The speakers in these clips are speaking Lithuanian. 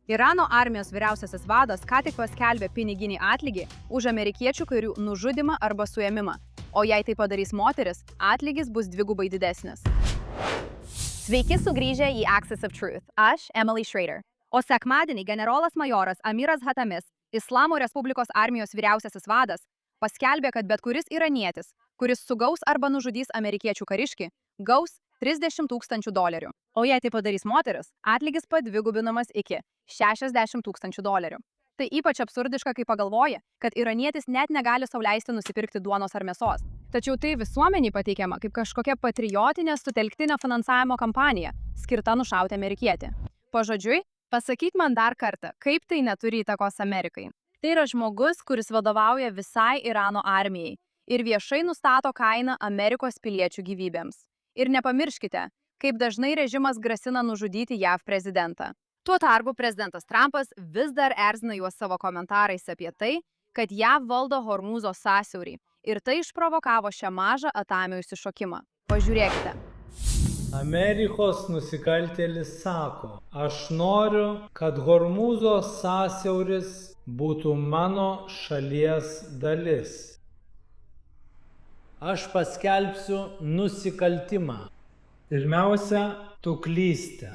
Irano armijos vyriausiasis vadas ką tik paskelbė piniginį atlygį už amerikiečių karių nužudymą arba suėmimą, o jei tai padarys moteris, atlygis bus dvigubai didesnis. Sveiki sugrįžę į Axis of Truth. Aš Emily Schrader. O sekmadienį generolas majoras Amiras Hatamis, Islamo Respublikos armijos vyriausiasis vadas, paskelbė, kad bet kuris iranietis, kuris sugaus arba nužudys amerikiečių kariškį, gaus $30 000. O jei tai padarys moteris, atlygis padvigubinamas iki $60 000. Tai ypač absurdiška, kai pagalvoja, kad iranietis net negali sau leisti nusipirkti duonos ar mėsos. Tačiau tai visuomeniai pateikiama kaip kažkokia patriotinė sutelktinė finansavimo kampanija, skirta nušauti amerikietį. Pažodžiui, pasakyk man dar kartą, kaip tai neturi įtakos Amerikai. Tai yra žmogus, kuris vadovauja visai Irano armijai ir viešai nustato kainą Amerikos piliečių gyvybėms. Ir nepamirškite, kaip dažnai režimas grasina nužudyti JAV prezidentą. Tuo tarpu prezidentas Trumpas vis dar erzina juos savo komentarais apie tai, kad JAV valdo Hormūzo sąsiaurį ir tai išprovokavo šią mažą atamio išsišokimą. Pažiūrėkite. Amerikos nusikaltėlis sako, aš noriu, kad Hormūzo sąsiauris būtų mano šalies dalis. Aš paskelbsiu nusikaltimą. Pirmiausia, tu klysti.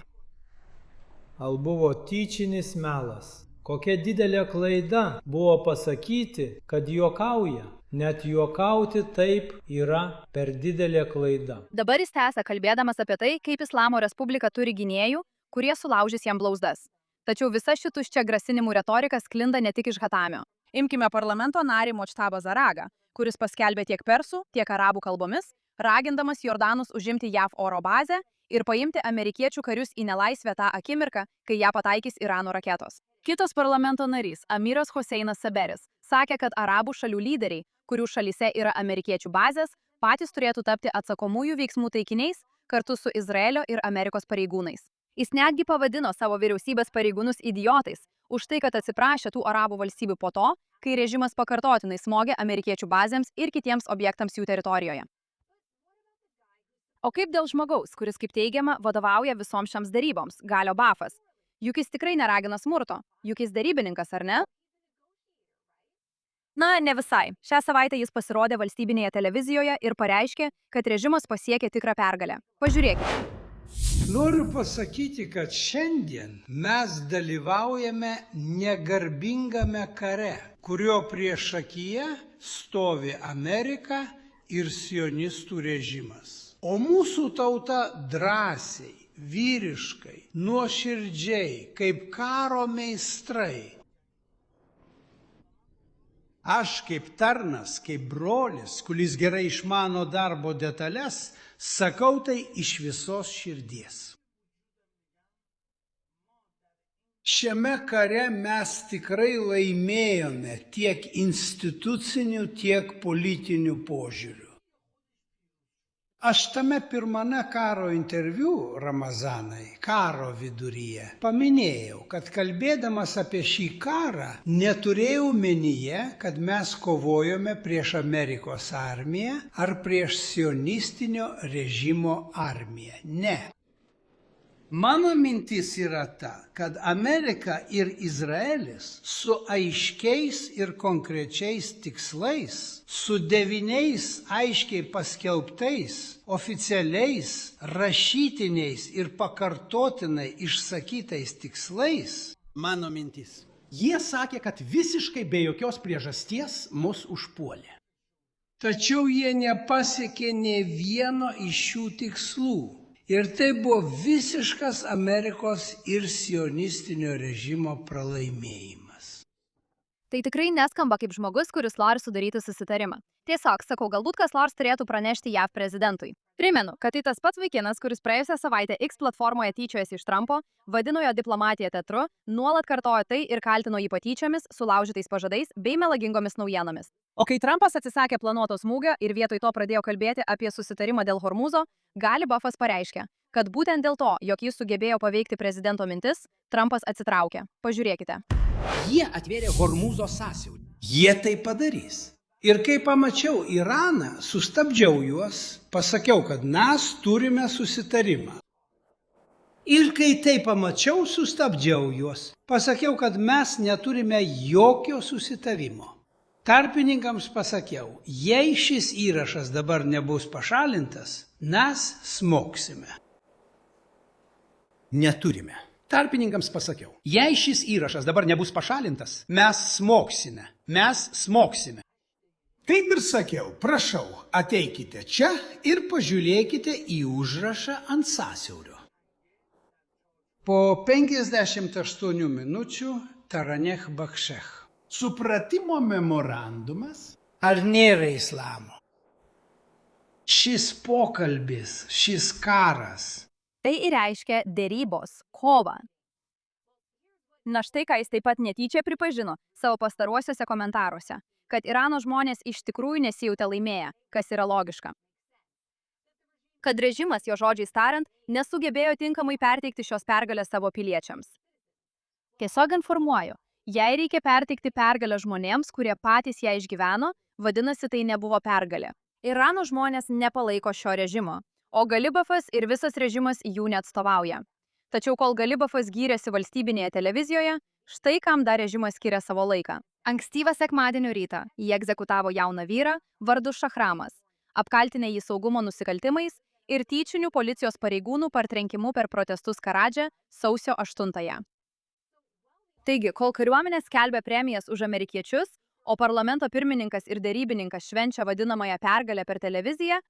Al buvo tyčinis melas. Kokia didelė klaida buvo pasakyti, kad juokauja. Net juokauti taip yra per didelė klaida. Dabar jis tęsia kalbėdamas apie tai, kaip Islamo Respublika turi gynėjų, kurie sulaužys jam blauzdas. Tačiau visa ši tuščia grasinimų retorika sklinda ne tik iš Hatamio. Imkime parlamento narį Močtabą Zaragą, kuris paskelbė tiek persų, tiek arabų kalbomis, ragindamas Jordanus užimti JAV oro bazę ir paimti amerikiečių karius į nelaisvę tą akimirką, kai ją pataikys Irano raketos. Kitas parlamento narys, Amiras Hoseinas Saberis, sakė, kad arabų šalių lyderiai, kurių šalyse yra amerikiečių bazės, patys turėtų tapti atsakomųjų veiksmų taikiniais kartu su Izraelio ir Amerikos pareigūnais. Jis netgi pavadino savo vyriausybės pareigūnus idiotais už tai, kad atsiprašė tų arabų valstybių po to, kai režimas pakartotinai smogė amerikiečių bazėms ir kitiems objektams jų teritorijoje. O kaip dėl žmogaus, kuris, kaip teigiama, vadovauja visoms šiams daryboms, Galio Bafas? Juk jis tikrai neragina smurto, juk jis darybininkas, ar ne? Na, ne visai. Šią savaitę jis pasirodė valstybinėje televizijoje ir pareiškė, kad režimas pasiekė tikrą pergalę. Pažiūrėkite. Noriu pasakyti, kad šiandien mes dalyvaujame negarbingame kare, kurio priešakyje stovi Amerika ir sionistų režimas. O mūsų tauta drąsiai, vyriškai, nuoširdžiai, kaip karo meistrai. Aš kaip tarnas, kaip brolis, kuris gerai išmano darbo detalės, sakau tai iš visos širdies. Šiame kare mes tikrai laimėjome tiek institucinių, tiek politinių požiūrių. Aš tame pirmame karo interviu, Ramazanai, karo viduryje, paminėjau, kad kalbėdamas apie šį karą, neturėjau menyje, kad mes kovojome prieš Amerikos armiją ar prieš sionistinio režimo armiją. Ne. Mano mintis yra ta, kad Amerika ir Izraelis su aiškiais ir konkrečiais tikslais, su 9 aiškiai paskelbtais, oficialiais, rašytiniais ir pakartotinai išsakytais tikslais. Mano mintis. Jie sakė, kad visiškai be jokios priežasties mus užpuolė. Tačiau jie nepasiekė nė vieno iš šių tikslų. Ir tai buvo visiškas Amerikos ir sionistinio režimo pralaimėjimas. Tai tikrai neskamba kaip žmogus, kuris nori sudaryti susitarimą. Tiesiog, sakau, galbūt kas nors turėtų pranešti JAV prezidentui. Primenu, kad tai tas pats vaikinas, kuris praėjusią savaitę X platformoje tyčiojasi iš Trumpo, vadino jo diplomatiją teatru, nuolat kartojo tai ir kaltino jį patyčiomis, sulaužytais pažadais bei melagingomis naujienomis. O kai Trumpas atsisakė planuoto smūgio ir vietoj to pradėjo kalbėti apie susitarimą dėl Hormūzo, Gali Bafas pareiškė, kad būtent dėl to, jog jis sugebėjo paveikti prezidento mintis, Trumpas atsitraukė. Pažiūrėkite. Jie atvėrė Hormūzo sąsiaurį. Jie tai padarys. Ir kai pamačiau Iraną, sustabdžiau juos, pasakiau, kad mes turime susitarimą. Ir kai tai pamačiau, sustabdžiau juos. Pasakiau, kad mes neturime jokio susitarimo. Tarpininkams pasakiau, jei šis įrašas dabar nebus pašalintas, mes smogsime. Neturime. Tarpininkams pasakiau, jei šis įrašas dabar nebus pašalintas, mes smogsime. Mes smogsime. Kaip ir sakiau, prašau, ateikite čia ir pažiūrėkite į užrašą ant sąsiaurio. Po 58 minučių Taraneh Bakšech. Supratimo memorandumas. Ar nėra islamo? Šis pokalbis, šis karas. Tai ir reiškia dėrybos, kovą. Na štai ką jis taip pat netyčia pripažino savo pastaruosiuose komentaruose, kad Irano žmonės iš tikrųjų nesijautė laimėję, kas yra logiška. Kad režimas, jo žodžiais tariant, nesugebėjo tinkamai perteikti šios pergalės savo piliečiams. Tiesiog informuoju, jei reikia perteikti pergalę žmonėms, kurie patys ją išgyveno, vadinasi tai nebuvo pergalė. Irano žmonės nepalaiko šio režimo, o Galibafas ir visas režimas jų neatstovauja. Tačiau kol Galibafas gyrėsi valstybinėje televizijoje, štai kam dar režimas skiria savo laiką. Ankstyvą sekmadienio rytą jį egzekutavo jauną vyrą vardu Šahramas, apkaltinę jį saugumo nusikaltimais ir tyčinių policijos pareigūnų partrenkimu per protestus Karadže sausio 8-ąją. Taigi, kol kariuomenė skelbia premijas už amerikiečius, o parlamento pirmininkas ir derybininkas švenčia vadinamąją pergalę per televiziją,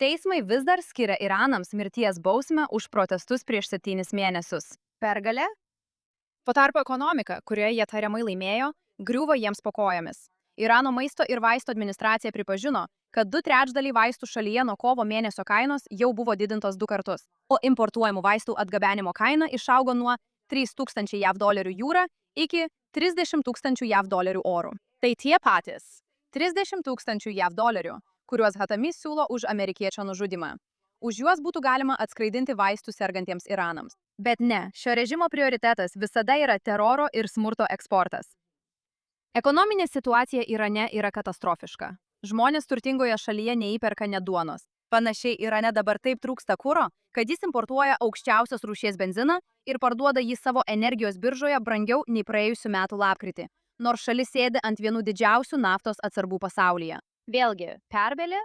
teismai vis dar skiria Iranams mirties bausmę už protestus prieš 7 mėnesius. Pergalė? Tuo tarpu ekonomika, kurioje jie tariamai laimėjo, griuvo jiems po kojomis. Irano maisto ir vaistų administracija pripažino, kad 2/3 vaistų šalyje nuo kovo mėnesio kainos jau buvo didintos 2 kartus, o importuojamų vaistų atgabenimo kaina išaugo nuo 3 000 JAV dolerių jūra iki 30 000 JAV dolerių orų. Tai tie patys 30 000 JAV dolerių, kuriuos Hatami siūlo už amerikiečio nužudimą. Už juos būtų galima atskraidinti vaistų sergantiems Iranams. Bet ne, šio režimo prioritetas visada yra teroro ir smurto eksportas. Ekonominė situacija Irane yra katastrofiška. Žmonės turtingoje šalyje neįperka net duonos. Panašiai Irane dabar taip trūksta kuro, kad jis importuoja aukščiausios rūšies benziną ir parduoda jį savo energijos biržoje brangiau nei praėjusių metų lapkritį, nors šalis sėdi ant vienų didžiausių naftos atsargų pasaulyje. Vėlgi, pergalė?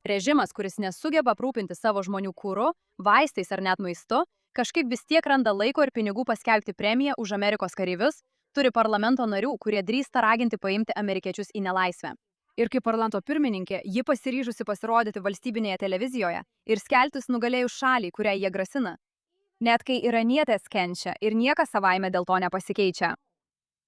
Režimas, kuris nesugeba aprūpinti savo žmonių kuru, vaistais ar net maistu, kažkaip vis tiek randa laiko ir pinigų paskelbti premiją už Amerikos kareivius, turi parlamento narių, kurie drįsta raginti paimti amerikiečius į nelaisvę. Ir kaip parlamento pirmininkė, ji pasiryžusi pasirodyti valstybinėje televizijoje ir skelbtis nugalėjus šalį, kurią jie grasina. Net kai iranietės kenčia ir niekas savaime dėl to nepasikeičia.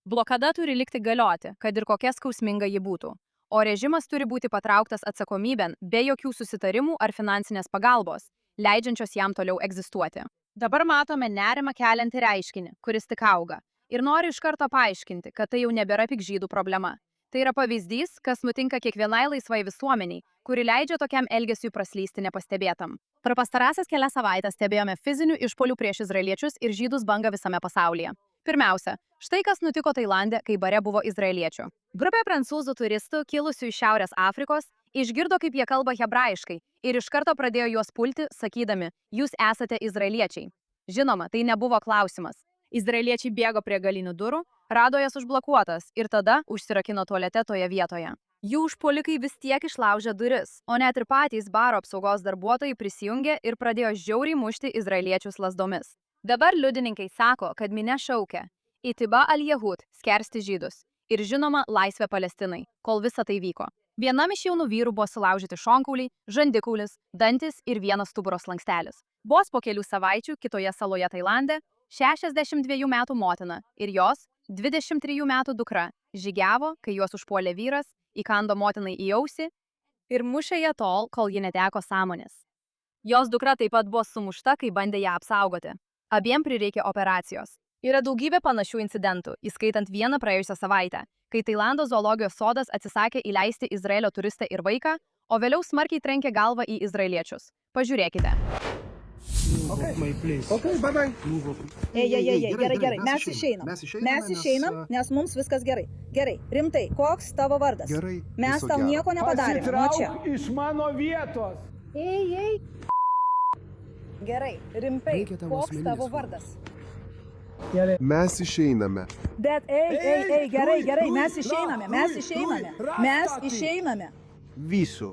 Blokada turi likti galioti, kad ir kokia skausminga ji būtų. O režimas turi būti patrauktas atsakomybėn be jokių susitarimų ar finansinės pagalbos, leidžiančios jam toliau egzistuoti. Dabar matome nerimą keliantį reiškinį, kuris tik auga. Ir noriu iš karto paaiškinti, kad tai jau nebėra tik žydų problema. Tai yra pavyzdys, kas nutinka kiekvienai laisvai visuomeniai, kuri leidžia tokiam elgesiui praslysti nepastebėtam. Per pastarąsias kelias savaitės stebėjome fizinių išpuolių prieš izraeliečius ir žydus bangą visame pasaulyje. Pirmiausia, štai kas nutiko Tailande, kai bare buvo izraeliečių. Grupė prancūzų turistų, kilusių iš Šiaurės Afrikos, išgirdo, kaip jie kalba hebrajiškai ir iš karto pradėjo juos pulti, sakydami, jūs esate izraeliečiai. Žinoma, tai nebuvo klausimas. Izraeliečiai bėgo prie galinių durų, rado jas užblokuotas ir tada užsirakino tualete toje vietoje. Jų užpuolikai vis tiek išlaužė duris, o net ir patys baro apsaugos darbuotojai prisijungė ir pradėjo žiauriai mušti izraeliečius lazdomis. Dabar liudininkai sako, kad minia šaukia Itiba al-Jehud, skersti žydus, ir žinoma laisvė Palestinai, kol visa tai vyko. Vienam iš jaunų vyrų buvo sulaužyti šonkauliai, žandikaulis, dantis ir vienas stuburo slankstelis. Vos po kelių savaičių kitoje saloje Tailande 62 metų motina ir jos 23 metų dukra žygiavo, kai juos užpuolė vyras, įkando motinai į ausį ir mušė ją tol, kol ji neteko sąmonės. Jos dukra taip pat buvo sumušta, kai bandė ją apsaugoti. Abiem prireikė operacijos. Yra daugybė panašių incidentų, įskaitant vieną praėjusią savaitę, kai Tailando zoologijos sodas atsisakė įleisti Izraelio turistą ir vaiką, o vėliau smarkiai trenkė galvą į izraeliečius. Pažiūrėkite. Gerai, mes išeinam, nes mums viskas gerai. Gerai, rimtai, koks tavo vardas? Gerai. Mes tau nieko nepadarėme, nuo čia. Iš mano vietos. Ei. Gerai, rimtai, koks tavo vardas? Mes išeiname. Bet ei, gerai, mes išeiname. Visų.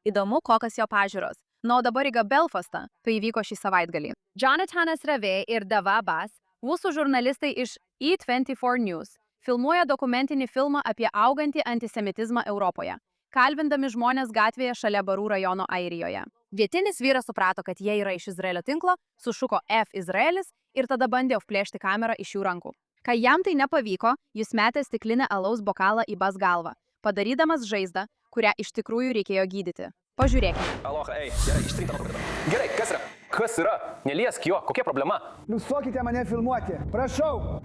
Įdomu, kokios jo pažiūros. Na, o dabar į Belfastą. Tai įvyko šį savaitgalį. Jonathanas Rave ir Dava Bas, mūsų žurnalistai iš E24 News, filmuoja dokumentinį filmą apie augantį antisemitizmą Europoje, kalbindami žmonės gatvėje šalia Barų rajono Airijoje. Vietinis vyras suprato, kad jie yra iš Izraelio tinklo, sušuko F Izraelis ir tada bandė užplėšti kamerą iš jų rankų. Kai jam tai nepavyko, jis metė stiklinę alaus bokalą į Bas galvą, padarydamas žaizdą, kurią iš tikrųjų reikėjo gydyti. Pažiūrėkime. Aloha, gerai, ištrink tą nuotrauką. Gerai, kas yra? Kas yra? Neliesk jo, kokia problema? Nustokite mane filmuoti. Prašau,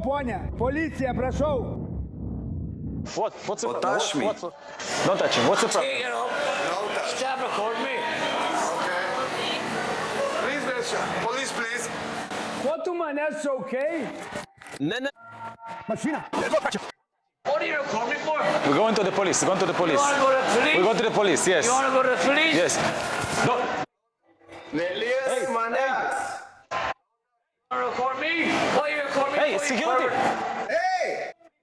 ponė. Policija, prašau. What's the problem? Don't touch him. What's the problem? Stop recording me. Police, please. Ko tu mane šaukai? Ne. Mašina. What are you recording me for? We're going to the police. You wanna go to the police? We're going to the police, yes. You wanna go to the police? Yes. No. Neliesk manęs. You wanna record me? What are you recording me Hey, for? you security. pervert?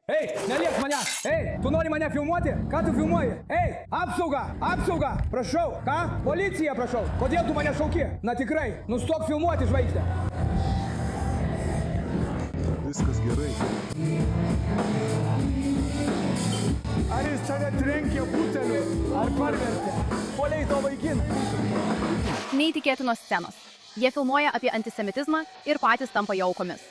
Ei, neliesk manęs. Ei, tu nori mane filmuoti? Ką tu filmuoji? Ei, apsauga. Prašau. Ką? Policija, prašau. Kodėl tu mane šauki? Na tikrai, nustok filmuoti, žvaigždė. Viskas gerai. Ar jis tave trenkė buteliu? Ar parvertė? Poliai to vaikiną. Neįtikėtinos scenos. Jie filmuoja apie antisemitizmą ir patys tampa jo aukomis.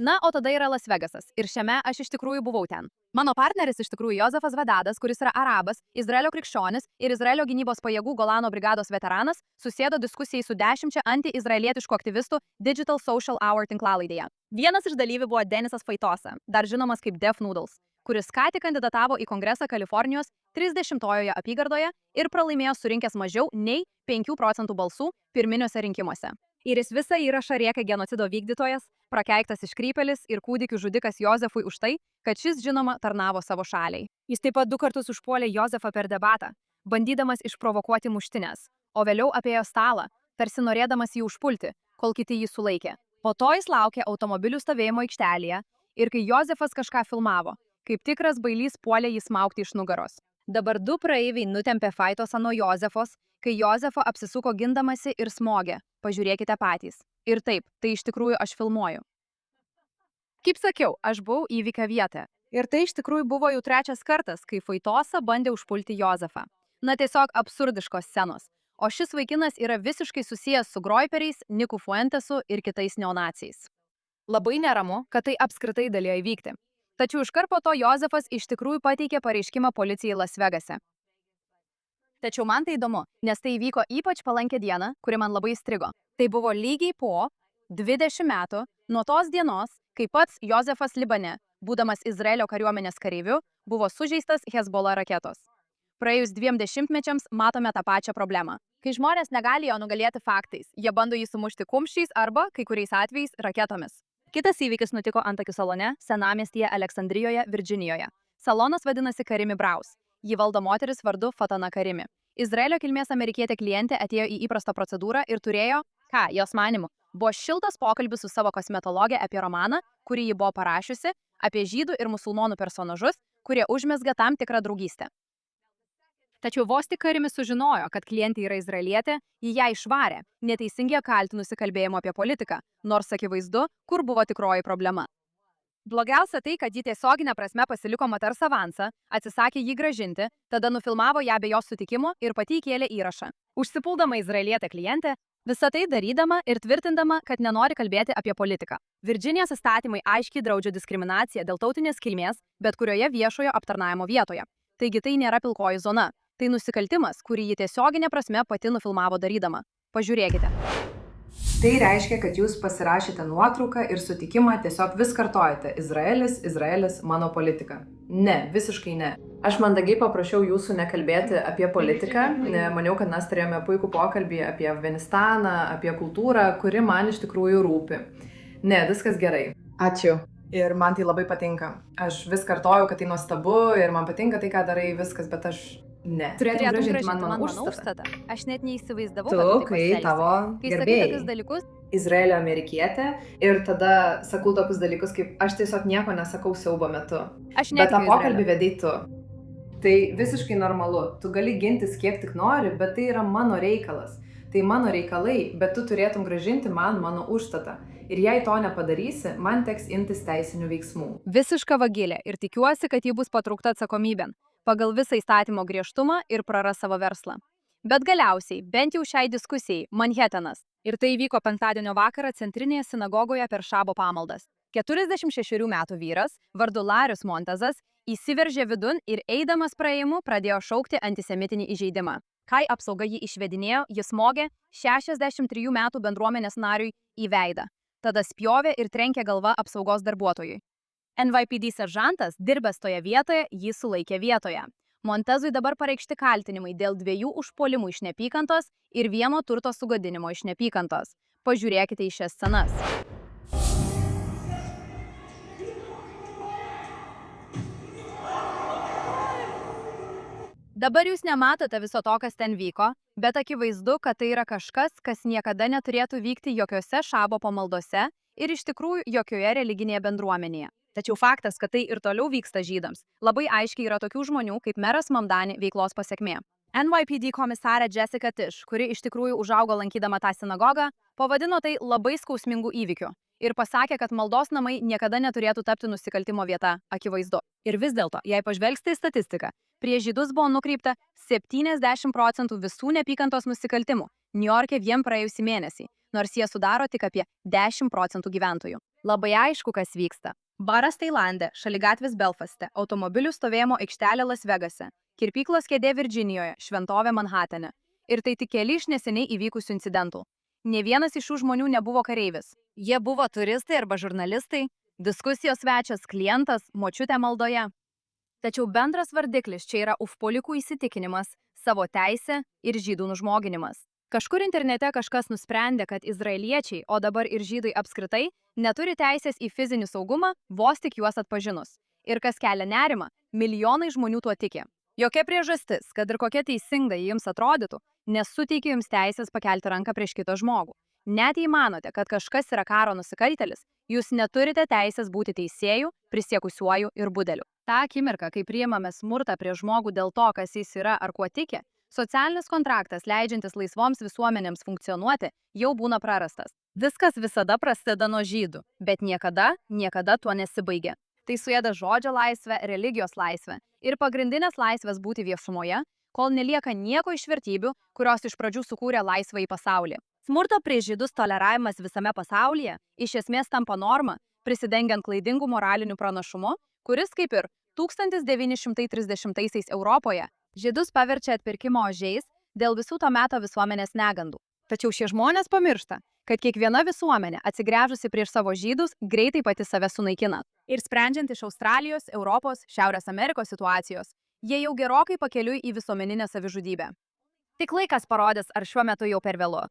Na, o tada yra Las Vegasas. Ir šiame aš iš tikrųjų buvau ten. Mano partneris iš tikrųjų Jozefas Vedadas, kuris yra arabas, Izraelio krikščionis ir Izraelio gynybos pajėgų Golano brigados veteranas, susėdo diskusijai su 10 anti-izraelietiškų aktyvistų Digital Social Hour tinklalaidėje. Vienas iš dalyvių buvo Denisas Faitosa, dar žinomas kaip Def Noodles, kuris ką tik kandidatavo į Kongresą Kalifornijos 30-ojoje apygardoje ir pralaimėjo surinkęs mažiau nei 5% balsų pirminiuose rinkimuose. Ir jis visą įrašą rėkia genocido vykdytojas, prakeiktas iškrypėlis ir kūdikių žudikas Jozefui už tai, kad šis žinoma tarnavo savo šaliai. Jis taip pat 2 kartus užpuolė Jozefą per debatą, bandydamas išprovokuoti muštinės, o vėliau apėjo stalą, tarsi norėdamas jį užpulti, kol kiti jį sulaikė. Po to jis laukė automobilių stovėjimo aikštelėje ir kai Jozefas kažką filmavo, kaip tikras bailys puolė jį smaugti iš nugaros. Dabar 2 praeiviai nutempė Faitosą nuo Jozefos, kai Jozefo apsisuko gindamasi ir smogė. Pažiūrėkite patys. Ir taip, tai iš tikrųjų aš filmuoju. Kaip sakiau, aš buvau įvykio vietoje. Ir tai iš tikrųjų buvo jau 3 kartas, kai Faitosa bandė užpulti Jozefą. Na tiesiog absurdiškos scenos. O šis vaikinas yra visiškai susijęs su groiperiais, Niku Fuentesu ir kitais neonaciais. Labai neramu, kad tai apskritai galėjo įvykti. Tačiau iškart po to Jozefas iš tikrųjų pateikė pareiškimą policijai Las Vegase. Tačiau man tai įdomu, nes tai įvyko ypač palankę dieną, kuri man labai įstrigo. Tai buvo lygiai po 20 metų nuo tos dienos, kai pats Jozefas Libane, būdamas Izraelio kariuomenės kareiviu, buvo sužeistas Hezbollah raketos. Praėjus 2 dešimtmečiams matome tą pačią problemą. Kai žmonės negali jo nugalėti faktais, jie bando jį sumušti kumščiais arba, kai kuriais atvejais, raketomis. Kitas įvykis nutiko Antakių salone, senamiestyje Aleksandrijoje, Virdžinijoje. Salonas vadinasi Karimi Braus. Jį valdo moteris vardu Fatana Karimi. Izraelio kilmės amerikietė klientė atėjo į įprastą procedūrą ir turėjo, jos manimu, buvo šiltas pokalbis su savo kosmetologė apie romaną, kurį ji buvo parašiusi, apie žydų ir musulmonų personažus, kurie užmezga tam tikrą draugystę. Tačiau vos tik Karimis sužinojo, kad klientė yra izraelietė, jį ją išvarė, neteisingai kaltinusi kalbėjimo apie politiką, nors akivaizdu, kur buvo tikroji problema. Blogiausia tai, kad ji tiesioginė prasme pasiliko moters avansą, atsisakė jį gražinti, tada nufilmavo ją be jos sutikimo ir pati įkėlė įrašą. Užsipuldama izraelietę klientę, visą tai darydama ir tvirtindama, kad nenori kalbėti apie politiką. Virdžinijos įstatymai aiškiai draudžia diskriminaciją dėl tautinės kilmės, bet kurioje viešojo aptarnavimo vietoje. Taigi tai nėra pilkoji zona. Tai nusikaltimas, kurį ji tiesioginė prasme pati nufilmavo darydama. Pažiūrėkite. Tai reiškia, kad jūs pasirašėte nuotrauką ir sutikimą tiesiog vis kartojate Izraelis, mano politika. Ne, visiškai ne. Aš mandagiai paprašiau jūsų nekalbėti apie politiką. Maniau, kad mes turėjome puikų pokalbį apie Afganistaną, apie kultūrą, kuri man iš tikrųjų rūpi. Ne, viskas gerai. Ačiū. Ir man tai labai patinka. Aš vis kartoju, kad tai nuostabu ir man patinka tai, ką darai, viskas, bet aš Ne. Turėtum grąžinti man mano užstatą. užstatą. Aš net neįsivaizdavau, Tu, kad tu taip kai pasielgsi. tavo Kai sakai tokius gerbėjai. dalykus, Izraelio amerikietė ir tada sakau tokius dalykus, kaip aš tiesiog nieko nesakau siaubo metu. aš Bet tą netikiu pokalbį Izraeliu. vedai tu. Tai visiškai normalu. Tu gali gintis kiek tik nori, bet tai yra mano reikalas. Tai mano reikalai, bet tu turėtum grąžinti man mano užstatą. Ir jei to nepadarysi, man teks imtis teisinių veiksmų. Visiška vagilė ir tikiuosi, kad ji bus patraukta atsakomybėn pagal visą įstatymo griežtumą ir praras savo verslą. Bet galiausiai, bent jau šiai diskusijai, Manhattanas. Ir tai įvyko penktadienio vakarą centrinėje sinagogoje per šabo pamaldas. 46 metų vyras, vardu Larius Montezas, įsiveržė vidun ir eidamas praėjimu pradėjo šaukti antisemitinį įžeidimą. Kai apsauga jį išvedinėjo, jis smogė 63 metų bendruomenės nariui į veidą. Tada spjovė ir trenkė galva apsaugos darbuotojui. NYPD seržantas, dirbęs toje vietoje, jį sulaikė vietoje. Montezui dabar pareikšti kaltinimai dėl 2 užpuolimų iš neapykantos ir 1 turto sugadinimo iš neapykantos. Pažiūrėkite į šias scenas. Dabar jūs nematote viso to, kas ten vyko, bet akivaizdu, kad tai yra kažkas, kas niekada neturėtų vykti jokiose šabo pamaldose ir iš tikrųjų jokioje religinėje bendruomenėje. Tačiau faktas, kad tai ir toliau vyksta žydams, labai aiškiai yra tokių žmonių kaip meras Mamdani veiklos pasekmė. NYPD komisarė Jessica Tisch, kuri iš tikrųjų užaugo lankydama tą sinagogą, pavadino tai labai skausmingų įvykių ir pasakė, kad maldos namai niekada neturėtų tapti nusikaltimo vieta, akivaizdu. Ir vis dėlto, jei pažvelgsite į statistiką, prieš žydus buvo nukreipta 70% visų neapykantos nusikaltimų Niujorke vien praėjusį mėnesį, nors jie sudaro tik apie 10% gyventojų. Labai aišku, kas vyksta. Baras Tailande, šaligatvis Belfaste, automobilių stovėjimo aikštelė Las Vegase, kirpyklos kėdė Virdžinijoje, šventovė Manhatane. Ir tai tik keli iš neseniai įvykusių incidentų. Nė vienas iš šių žmonių nebuvo kareivis. Jie buvo turistai arba žurnalistai, diskusijos svečias, klientas, močiutė maldoje. Tačiau bendras vardiklis čia yra užpuolikų įsitikinimas, savo teisė ir žydų nužmoginimas. Kažkur internete kažkas nusprendė, kad izraeliečiai, o dabar ir žydai apskritai, neturi teisės į fizinį saugumą, vos tik juos atpažinus. Ir kas kelia nerimą, milijonai žmonių tuo tiki. Jokia priežastis, kad ir kokia teisinga jums atrodytų, nesuteikia jums teisės pakelti ranką prieš kitą žmogų. Net jei manote, kad kažkas yra karo nusikaltėlis, jūs neturite teisės būti teisėjų, prisiekusiuoju ir budeliu. Ta akimirka, kai priimame smurtą prie žmogų dėl to, kas jis yra ar kuo tiki, socialinis kontraktas, leidžiantis laisvoms visuomenėms funkcionuoti, jau būna prarastas. Viskas visada prasideda nuo žydų, bet niekada tuo nesibaigia. Tai suėda žodžio laisvę, religijos laisvę ir pagrindinės laisvės būti viešumoje, kol nelieka nieko iš vertybių, kurios iš pradžių sukūrė laisvąjį pasaulį. Smurto prieš žydus toleravimas visame pasaulyje iš esmės tampa norma, prisidengiant klaidingų moralinių pranašumu, kuris kaip ir 1930-aisiais Europoje žydus paverčia atpirkimo ožiais dėl visų to meto visuomenės negandų. Tačiau šie žmonės pamiršta, kad kiekviena visuomenė, atsigręžusi prieš savo žydus, greitai pati save sunaikina. Ir sprendžiant iš Australijos, Europos, Šiaurės Amerikos situacijos, jie jau gerokai pakeliui į visuomeninę savižudybę. Tik laikas parodys, ar šiuo metu jau per vėlu.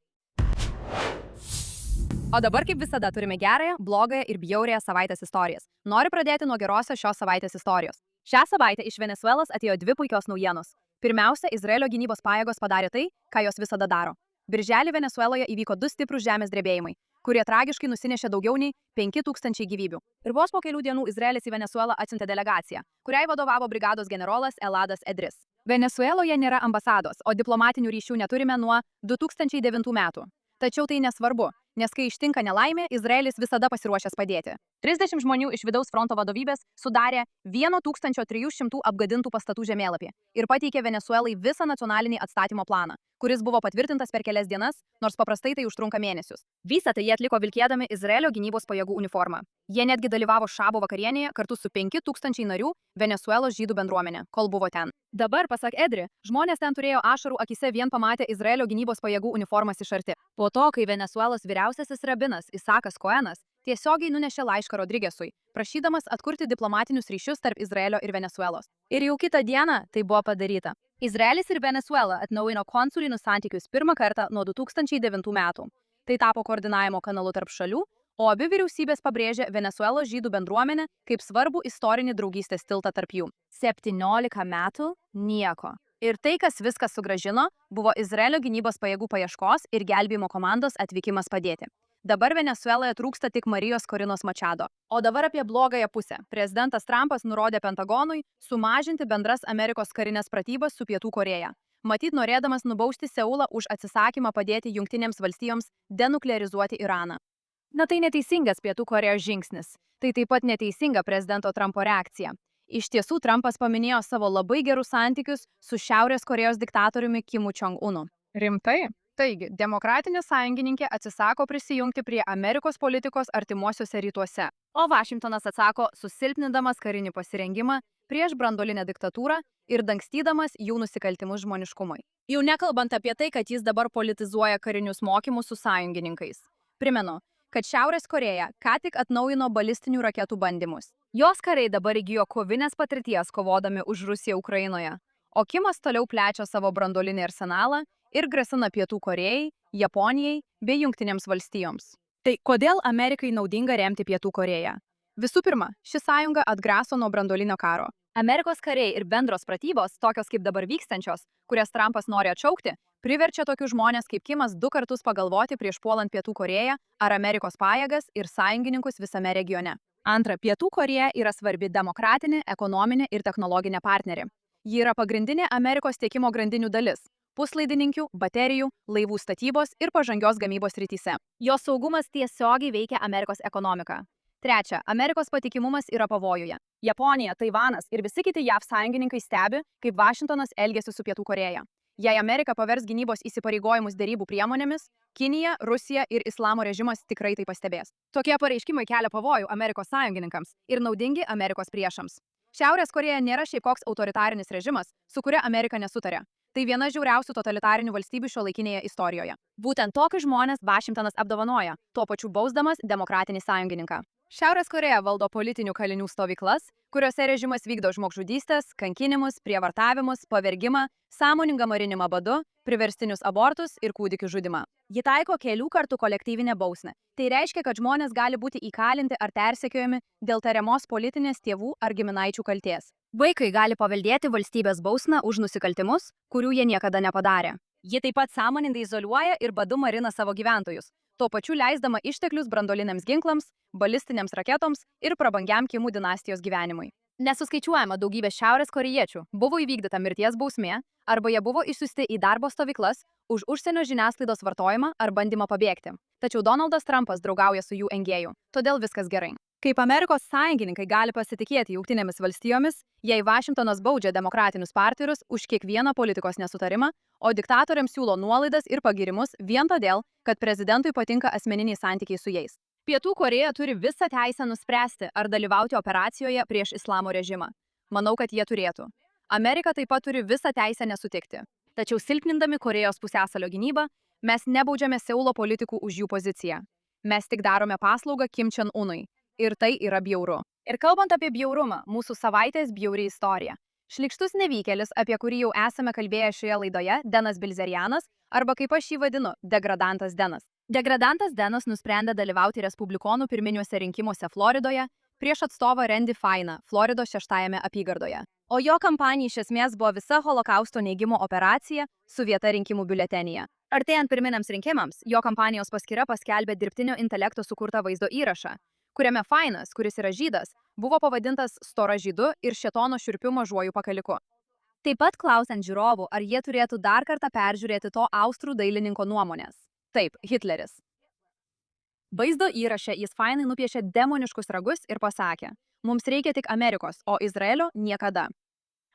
O dabar kaip visada turime gerąją, blogąją ir bjaurąją savaitės istorijas. Noriu pradėti nuo gerosios šios savaitės istorijos. Šią savaitę iš Venesuelos atėjo 2 puikios naujienos. Pirmiausia, Izraelio gynybos pajėgos padarė tai, ką jos visada daro. Birželį Venesueloje įvyko 2 stiprūs žemės drebėjimai, kurie tragiškai nusinešė daugiau nei 5000 gyvybių. Ir vos po kelių dienų Izraelis į Venesuelą atsiuntė delegaciją, kuriai vadovavo brigados generolas Eladas Edris. Venesueloje nėra ambasados, o diplomatinių ryšių neturime nuo 2009 metų. Tačiau tai nesvarbu, nes kai ištinka nelaimė, Izraelis visada pasiruošęs padėti. 30 žmonių iš vidaus fronto vadovybės sudarė 1300 apgadintų pastatų žemėlapį ir pateikė Venesuelai visą nacionalinį atstatymo planą, kuris buvo patvirtintas per kelias dienas, nors paprastai tai užtrunka mėnesius. Visą tai jie atliko vilkėdami Izraelio gynybos pajėgų uniformą. Jie netgi dalyvavo šabo vakarienėje kartu su 5000 narių Venesuelos žydų bendruomenė, kol buvo ten. Dabar, pasak Edri, žmonės ten turėjo ašarų akise vien pamatę Izraelio gynybos pajėgų uniformas iš arti. Po to, kai Venesuelos vyriausiasis rabinas Isakas Koenas tiesiogiai nunešė laišką Rodrigesui, prašydamas atkurti diplomatinius ryšius tarp Izraelio ir Venesuelos. Ir jau kitą dieną tai buvo padaryta. Izraelis ir Venesuela atnaujino konsulinius santykius pirmą kartą nuo 2009 metų. Tai tapo koordinavimo kanalu tarp šalių, o abi vyriausybės pabrėžė Venesuelos žydų bendruomenę kaip svarbų istorinį draugystės tiltą tarp jų. 17 metų – nieko. Ir tai, kas viską sugrąžino, buvo Izraelio gynybos pajėgų paieškos ir gelbėjimo komandos atvykimas padėti. Dabar Venesueloje trūksta tik Marijos Korinos Mačado. O dabar apie blogąją pusę. Prezidentas Trumpas nurodė Pentagonui sumažinti bendras Amerikos karinės pratybas su Pietų Korėja. Matyt, norėdamas nubausti Seulą už atsisakymą padėti Jungtinėms valstijoms denuklearizuoti Iraną. Na tai neteisingas Pietų Korėjos žingsnis. Tai taip pat neteisinga prezidento Trumpo reakcija. Iš tiesų, Trumpas paminėjo savo labai gerus santykius su Šiaurės Korėjos diktatoriumi Kimu Čong-unu. Rimtai? Taigi, demokratinė sąjungininkė atsisako prisijungti prie Amerikos politikos artimuosiuose rytuose, o Vašingtonas atsako susilpnindamas karinį pasirengimą prieš branduolinę diktatūrą ir dangstydamas jų nusikaltimus žmoniškumui. Jau nekalbant apie tai, kad jis dabar politizuoja karinius mokymus su sąjungininkais. Primenu, kad Šiaurės Korėja ką tik atnaujino balistinių raketų bandymus. Jos kariai dabar įgijo kovinės patirties kovodami už Rusiją Ukrainoje, o Kimas toliau plečia savo branduolinį arsenalą ir grasina Pietų Korėjai, Japonijai bei Jungtinėms valstijoms. Tai kodėl Amerikai naudinga remti Pietų Korėją? Visų pirma, ši sąjunga atgraso nuo branduolinio karo. Amerikos kariai ir bendros pratybos, tokios kaip dabar vykstančios, kurias Trumpas nori atšaukti, priverčia tokius žmonės kaip Kimas 2 kartus pagalvoti prieš puolant Pietų Korėją ar Amerikos pajėgas ir sąjungininkus visame regione. Antra, Pietų Korėja yra svarbi demokratinė, ekonominė ir technologinė partnerė. Ji yra pagrindinė Amerikos tiekimo grandinių dalis – puslaidininkių, baterijų, laivų statybos ir pažangios gamybos srityse. Jos saugumas tiesiogiai veikia Amerikos ekonomiką. Trečia, Amerikos patikimumas yra pavojuje. Japonija, Taivanas ir visi kiti JAV sąjungininkai stebi, kaip Vašingtonas elgiasi su Pietų Korėja. Jei Amerika pavers gynybos įsipareigojimus derybų priemonėmis, Kinija, Rusija ir Islamo režimas tikrai tai pastebės. Tokie pareiškimai kelia pavojų Amerikos sąjungininkams ir naudingi Amerikos priešams. Šiaurės Korėja nėra šiaip koks autoritarinis režimas, su kuria Amerika nesutarė. Tai viena žiauriausių totalitarinių valstybių šiuolaikinėje istorijoje. Būtent tokius žmonės Vašingtonas apdovanoja, tuo pačiu bausdamas demokratinį sąjungininką. Šiaurės Korėja valdo politinių kalinių stovyklas, kuriuose režimas vykdo žmogžudystės, kankinimus, prievartavimus, pavergimą, sąmoningą marinimą badu, priverstinius abortus ir kūdikių žudimą. Ji taiko kelių kartų kolektyvinę bausmę. Tai reiškia, kad žmonės gali būti įkalinti ar persekiojami dėl tariamos politinės tėvų ar giminaičių kaltės. Vaikai gali paveldėti valstybės bausmę už nusikaltimus, kurių jie niekada nepadarė. Ji taip pat sąmoningai izoliuoja ir badu marina savo gyventojus, tuo pačiu leisdama išteklius branduoliniams ginklams, balistiniams raketoms ir prabangiam Kimų dinastijos gyvenimui. Nesuskaičiuojama daugybė šiaurės korėjiečių buvo įvykdyta mirties bausmė arba jie buvo išsiųsti į darbo stovyklas už užsienio žiniasklaidos vartojimą ar bandymą pabėgti. Tačiau Donaldas Trumpas draugauja su jų engėjų, todėl viskas gerai. Kaip Amerikos sąjungininkai gali pasitikėti Jungtinėmis valstijomis, jei Vašingtonas baudžia demokratinius partnerius už kiekvieną politikos nesutarimą, o diktatoriams siūlo nuolaidas ir pagirimus vien todėl, kad prezidentui patinka asmeniniai santykiai su jais. Pietų Korėja turi visą teisę nuspręsti, ar dalyvauti operacijoje prieš islamo režimą. Manau, kad jie turėtų. Amerika taip pat turi visą teisę nesutikti. Tačiau silpnindami Korėjos pusiasalio gynybą, mes nebaudžiame Seulo politikų už jų poziciją. Mes tik darome paslaugą Kim Čong-unui. Ir tai yra bjauru. Ir kalbant apie bjaurumą, mūsų savaitės bjauri istorija. Šlykštus nevykėlis, apie kurį jau esame kalbėję šioje laidoje, Denas Bilzerianas, arba kaip aš jį vadinu, degradantas Denas. Degradantas Denas nusprendė dalyvauti respublikonų pirminiuose rinkimuose Floridoje prieš atstovą Randy Feiną, Floridos 6-ame apygardoje. O jo kampanija iš esmės buvo visa holokausto neigimo operacija su vieta rinkimų biuletenyje. Artėjant pirminiams rinkimams, jo kampanijos paskyra paskelbė dirbtinio intelekto sukurtą vaizdo įrašą, kuriame Feinas, kuris yra žydas, buvo pavadintas stora žydu ir šėtono šiurpiu mažuoju pakaliku. Taip pat klausiant žiūrovų, ar jie turėtų dar kartą peržiūrėti to austrų dailininko nuomonės. Taip, Hitleris. Vaizdo įraše jis Feinai nupiešė demoniškus ragus ir pasakė, mums reikia tik Amerikos, o Izraelio niekada.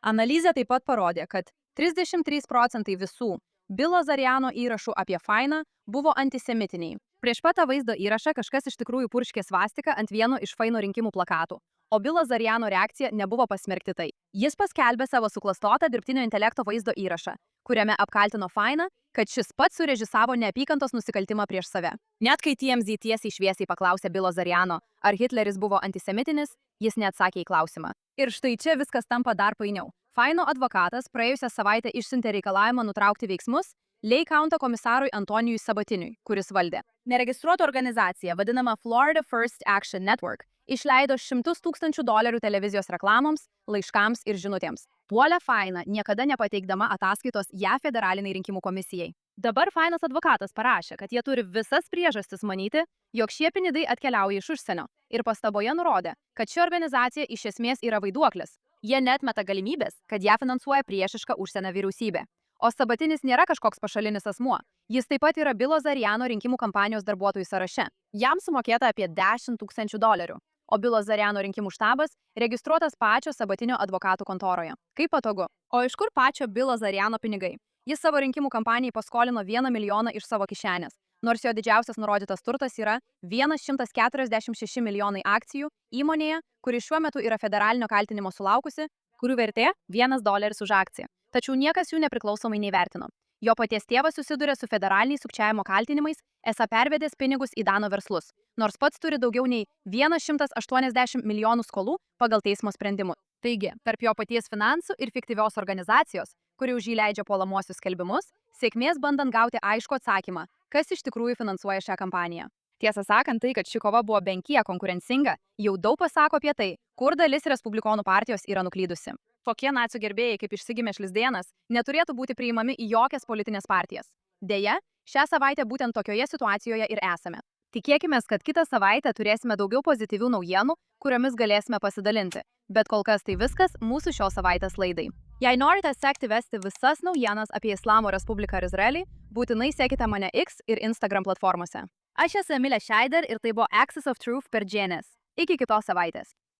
Analizė taip pat parodė, kad 33% visų Bilo Zariano įrašų apie Feiną buvo antisemitiniai. Prieš pat tą vaizdo įrašą kažkas iš tikrųjų purškė svastiką ant vieno iš Feino rinkimų plakatų, o Bilo Zariano reakcija nebuvo pasmerkti tai. Jis paskelbė savo suklastotą dirbtinio intelekto vaizdo įrašą, kuriame apkaltino Feiną, kad šis pats surežisavo neapykantos nusikaltimą prieš save. Net kai TMZ tiesiai šviesiai paklausė Bilo Zariano, ar Hitleris buvo antisemitinis, jis neatsakė į klausimą. Ir štai čia viskas tampa dar painiau. Feino advokatas praėjusią savaitę išsiuntė reikalavimą nutraukti veiksmus, Lake County komisarui Antonijui Sabatiniui, kuris valdė. Neregistruota organizacija, vadinama Florida First Action Network, išleido $100,000 televizijos reklamoms, laiškams ir žinutėms. Puolė Faina, niekada nepateikdama ataskaitos JAV federaliniai rinkimų komisijai. Dabar Fainas advokatas parašė, kad jie turi visas priežastis manyti, jog šie pinigai atkeliauja iš užsienio ir pastaboje nurodė, kad ši organizacija iš esmės yra vaiduoklis. Jie neatmeta galimybės, kad ją finansuoja priešiška užsienio vyriausybė. O Sabatinis nėra kažkoks pašalinis asmuo. Jis taip pat yra Bilo Zariano rinkimų kampanijos darbuotojų sąraše. Jam sumokėta apie $10,000. O Bilo Zariano rinkimų štabas registruotas pačio Sabatinio advokatų kontoroje. Kaip patogu. O iš kur pačio Bilo Zariano pinigai? Jis savo rinkimų kampanijai paskolino $1 milijoną iš savo kišenės, nors jo didžiausias nurodytas turtas yra 146 milijonai akcijų įmonėje, kuri šiuo metu yra federalinio kaltinimo sulaukusi, kurių vertė $1 už akciją. Tačiau niekas jų nepriklausomai neįvertino. Jo paties tėvas susiduria su federaliniais sukčiavimo kaltinimais, esą pervedęs pinigus į Dano verslus, nors pats turi daugiau nei 180 milijonų skolų pagal teismo sprendimus. Taigi, tarp jo paties finansų ir fiktyvios organizacijos, kuri už jį leidžia puolamuosius skelbimus, sėkmės bandant gauti aiškų atsakymą, kas iš tikrųjų finansuoja šią kampaniją. Tiesą sakant, tai, kad ši kova buvo bent kiek konkurencinga, jau daug pasako apie tai, kur dalis Respublikonų partijos yra nuklydusi. Tokie nacių gerbėjai kaip išsigimė Šlisdėnas neturėtų būti priimami į jokias politinės partijas. Deja, šią savaitę būtent tokioje situacijoje ir esame. Tikėkime, kad kitą savaitę turėsime daugiau pozityvių naujienų, kuriomis galėsime pasidalinti. Bet kol kas tai viskas mūsų šios savaitės laidai. Jei norite sekti vesti visas naujienas apie Islamo Respubliką ir Izraelį, būtinai sekite mane X ir Instagram platformose. Aš esu Emilė Šeider ir tai buvo Axis of Truth per GNS. Iki kitos savaitės.